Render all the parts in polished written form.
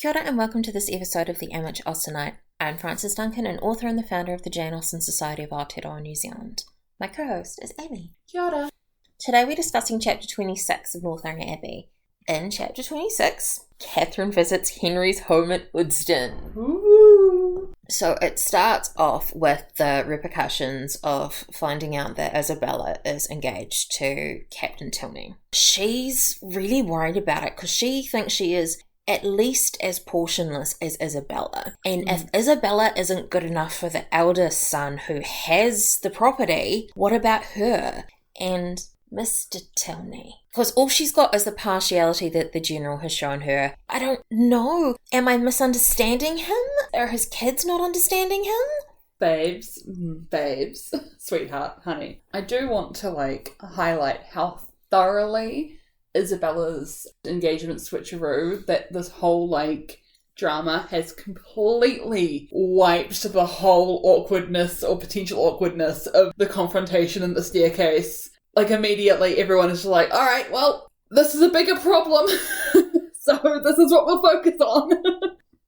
Kia ora and welcome to this episode of the Amme and I Tonight. I'm Frances Duncan, an author and the founder of the Jane Austen Society of Aotearoa New Zealand. My co-host is Abbey. Kia ora. Today we're discussing chapter 26 of Northanger Abbey. In chapter 26, Catherine visits Henry's home at Udston. Ooh. So it starts off with the repercussions of finding out that Isabella is engaged to Captain Tilney. She's really worried about it because she thinks she is at least as portionless as Isabella. And if Isabella isn't good enough for the eldest son who has the property, what about her and Mr. Tilney? Because all she's got is the partiality that the general has shown her. I don't know. Am I misunderstanding him? Are his kids not understanding him? Babes, sweetheart, honey. I do want to highlight how thoroughly Isabella's engagement switcheroo, that this whole drama has completely wiped the whole awkwardness or potential awkwardness of the confrontation in the staircase. Immediately everyone is just like, alright, well, this is a bigger problem, so this is what we'll focus on.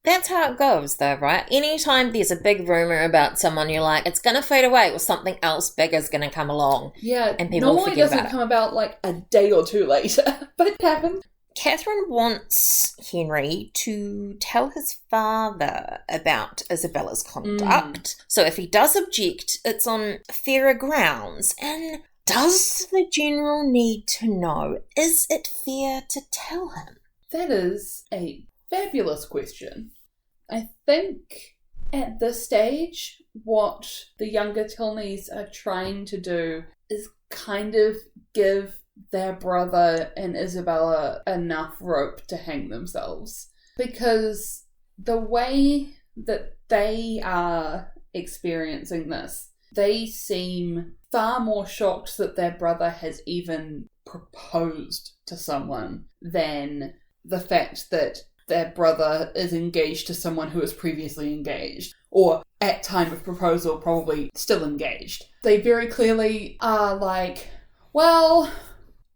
That's how it goes, though, right? Anytime there's a big rumour about someone, you're like, it's going to fade away or something else bigger is going to come along. Yeah, and people will forget about it. Normally doesn't come about a day or two later, but it happened. Catherine wants Henry to tell his father about Isabella's conduct. So if he does object, it's on fairer grounds. And does the general need to know? Is it fair to tell him? That is a fabulous question. I think at this stage, what the younger Tilneys are trying to do is kind of give their brother and Isabella enough rope to hang themselves. Because the way that they are experiencing this, they seem far more shocked that their brother has even proposed to someone than the fact that their brother is engaged to someone who was previously engaged, or at time of proposal probably still engaged. They very clearly are well,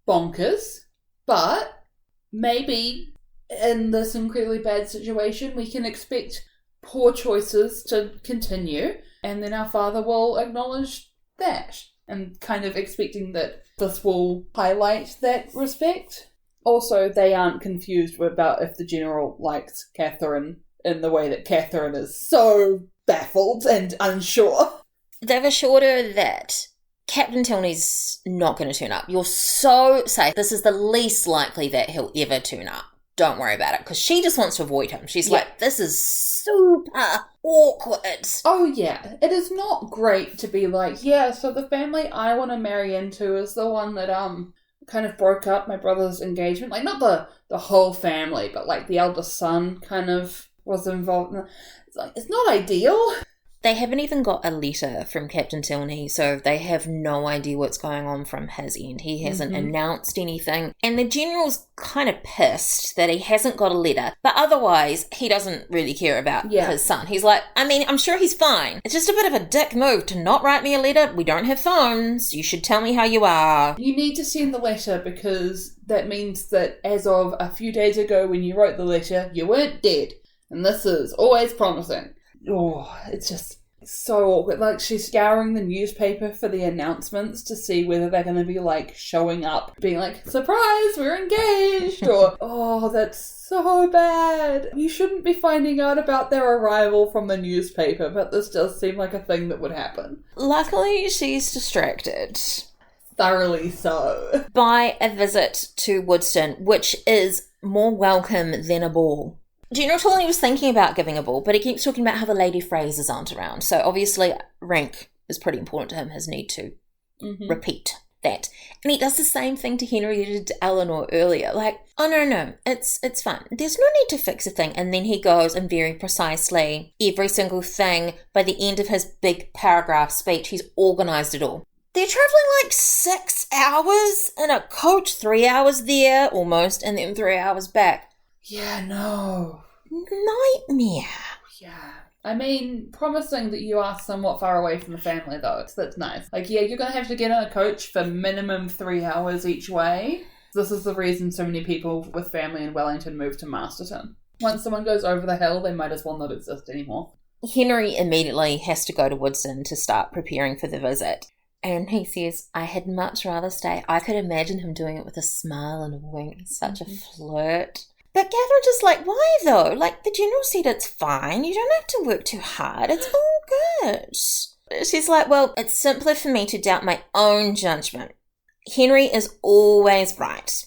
bonkers, but maybe in this incredibly bad situation we can expect poor choices to continue, and then our father will acknowledge that, and kind of expecting that this will highlight that respect. Also, they aren't confused about if the general likes Catherine in the way that Catherine is so baffled and unsure. They've assured her that Captain Tilney's not going to turn up. You're so safe. This is the least likely that he'll ever turn up. Don't worry about it, because she just wants to avoid him. She's like, this is super awkward. Oh, yeah. It is not great to be so the family I want to marry into is the one that, kind of broke up my brother's engagement. Not the whole family, but the eldest son kind of was involved in it. It's not ideal. They haven't even got a letter from Captain Tilney, so they have no idea what's going on from his end. He hasn't announced anything. And the general's kind of pissed that he hasn't got a letter, but otherwise he doesn't really care about his son. He's like, I'm sure he's fine. It's just a bit of a dick move to not write me a letter. We don't have phones. You should tell me how you are. You need to send the letter because that means that as of a few days ago when you wrote the letter, you weren't dead. And this is always promising. Oh, it's just so awkward. She's scouring the newspaper for the announcements to see whether they're going to be showing up, being surprise, we're engaged, or oh, that's so bad. You shouldn't be finding out about their arrival from the newspaper, but this does seem like a thing that would happen. Luckily, she's distracted. Thoroughly so. By a visit to Woodstone, which is more welcome than a ball. General Tilney was thinking about giving a ball, but he keeps talking about how the Lady Frasers aren't around. So obviously rank is pretty important to him, his need to repeat that. And he does the same thing to Henry he did to Eleanor earlier. Oh no, it's fine. There's no need to fix a thing. And then he goes and very precisely, every single thing, by the end of his big paragraph speech, he's organised it all. They're travelling 6 hours in a coach, 3 hours there almost, and then 3 hours back. Yeah, no. Nightmare. Yeah. Promising that you are somewhat far away from the family, though. So that's nice. You're going to have to get on a coach for minimum 3 hours each way. This is the reason so many people with family in Wellington moved to Masterton. Once someone goes over the hill, they might as well not exist anymore. Henry immediately has to go to Woodston to start preparing for the visit. And he says, I had much rather stay. I could imagine him doing it with a smile and a wink. Such a flirt. But Catherine's just like, why though? Like, the general said it's fine. You don't have to work too hard. It's all good. She's like, well, it's simpler for me to doubt my own judgment. Henry is always right.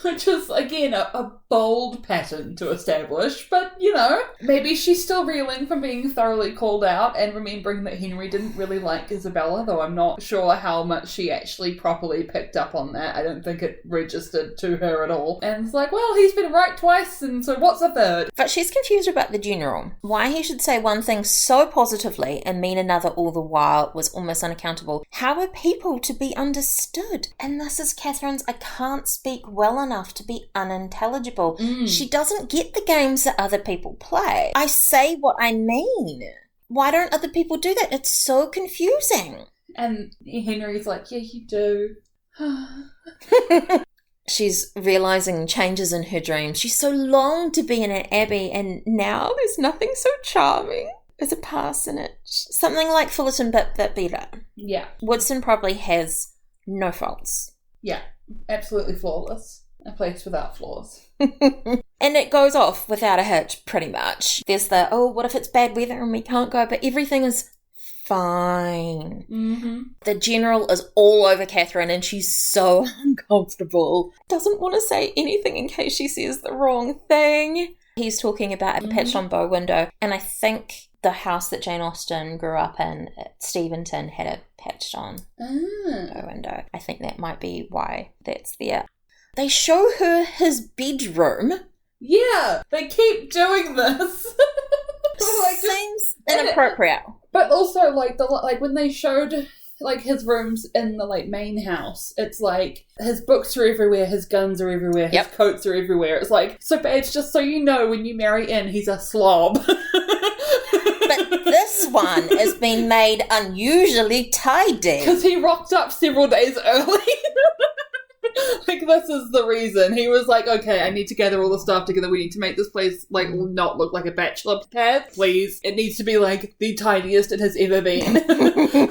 Which is, again, a bold pattern to establish, but, you know, maybe she's still reeling from being thoroughly called out and remembering that Henry didn't really like Isabella, though I'm not sure how much she actually properly picked up on that. I don't think it registered to her at all. And it's like, well, he's been right twice, and so what's a third? But she's confused about the general. Why he should say one thing so positively and mean another all the while was almost unaccountable. How are people to be understood? And this is Catherine's I can't speak well enough to be unintelligible. She doesn't get the games that other people play. I say what I mean. Why don't other people do that? It's so confusing. And Henry's like, yeah, you do. She's realising changes in her dreams. She so longed to be in an abbey, and now there's nothing so charming as a parsonage. Something like Fullerton, but better. Yeah. Woodston probably has no faults. Yeah, absolutely flawless. A place without flaws. And it goes off without a hitch, pretty much. There's the, oh, what if it's bad weather and we can't go? But everything is fine. The general is all over Catherine and she's so uncomfortable. Doesn't want to say anything in case she says the wrong thing. He's talking about a patched on bow window, and I think the house that Jane Austen grew up in at Steventon had a patched on bow window. I think that might be why that's there. They show her his bedroom. Yeah, they keep doing this. Seems inappropriate. But also, like when they showed like his rooms in the like main house, it's like his books are everywhere, his guns are everywhere, his coats are everywhere. It's like, so Babes, just so you know, when you marry in, he's a slob. But this one has been made unusually tidy. Because he rocked up several days early. Like, this is the reason. He was like, okay, I need to gather all the stuff together. We need to make this place, like, not look like a bachelor pad, please. It needs to be, like, the tidiest it has ever been.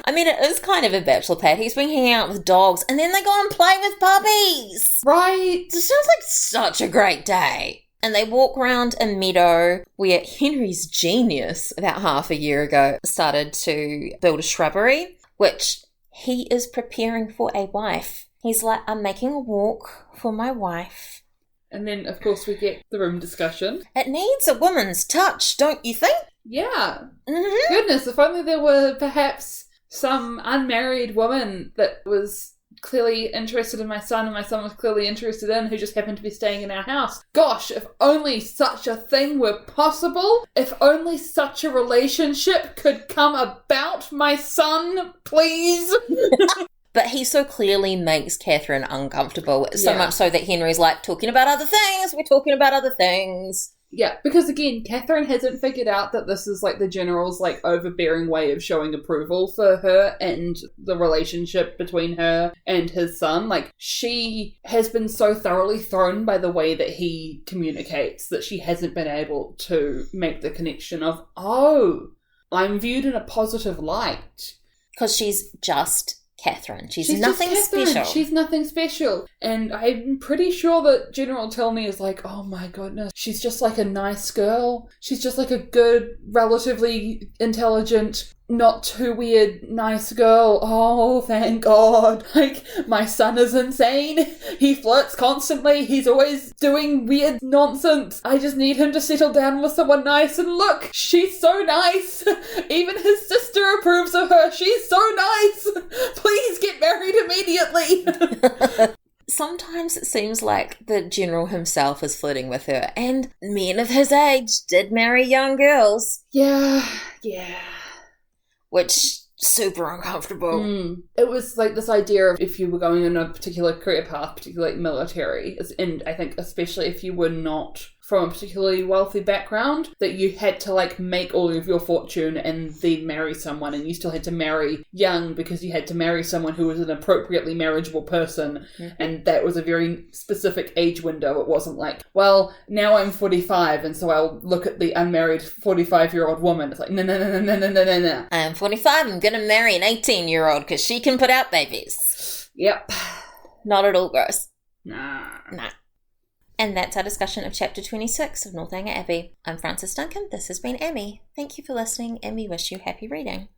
I mean, it is kind of a bachelor pad. He's been hanging out with dogs, and then they go and play with puppies. Right. It sounds like such a great day. And they walk around a meadow where Henry's genius, about half a year ago, started to build a shrubbery, which he is preparing for a wife. He's like, I'm making a walk for my wife. And then, of course, we get the room discussion. It needs a woman's touch, don't you think? Yeah. Goodness, if only there were perhaps some unmarried woman that was clearly interested in my son and my son was clearly interested in, who just happened to be staying in our house. Gosh, if only such a thing were possible. If only such a relationship could come about, my son, please. But he so clearly makes Catherine uncomfortable, so much so that Henry's like, talking about other things, we're talking about other things. Yeah, because again, Catherine hasn't figured out that this is like the general's like overbearing way of showing approval for her and the relationship between her and his son. Like, she has been so thoroughly thrown by the way that he communicates that she hasn't been able to make the connection of, oh, I'm viewed in a positive light. Because she's just Catherine. She's nothing special. She's nothing special. And I'm pretty sure that General Tilney is like, oh my goodness, she's just like a nice girl. She's just like a good, relatively intelligent, not too weird, nice girl. Oh, thank God. Like, my son is insane. He flirts constantly. He's always doing weird nonsense. I just need him to settle down with someone nice. And look, she's so nice. Even his sister approves of her. She's so nice. Please get married immediately. Sometimes it seems like the general himself is flirting with her, and men of his age did marry young girls. Yeah. Which, super uncomfortable. It was like this idea of if you were going in a particular career path, particularly like military, and I think especially if you were not from a particularly wealthy background, that you had to, like, make all of your fortune and then marry someone, and you still had to marry young because you had to marry someone who was an appropriately marriageable person, and that was a very specific age window. It wasn't like, well, now I'm 45, and so I'll look at the unmarried 45-year-old woman. It's like, no. I'm 45, I'm gonna marry an 18-year-old because she can put out babies. Yep. Not at all gross. Nah. And that's our discussion of Chapter 26 of Northanger Abbey. I'm Frances Duncan, this has been Ammie. Thank you for listening, and we wish you happy reading.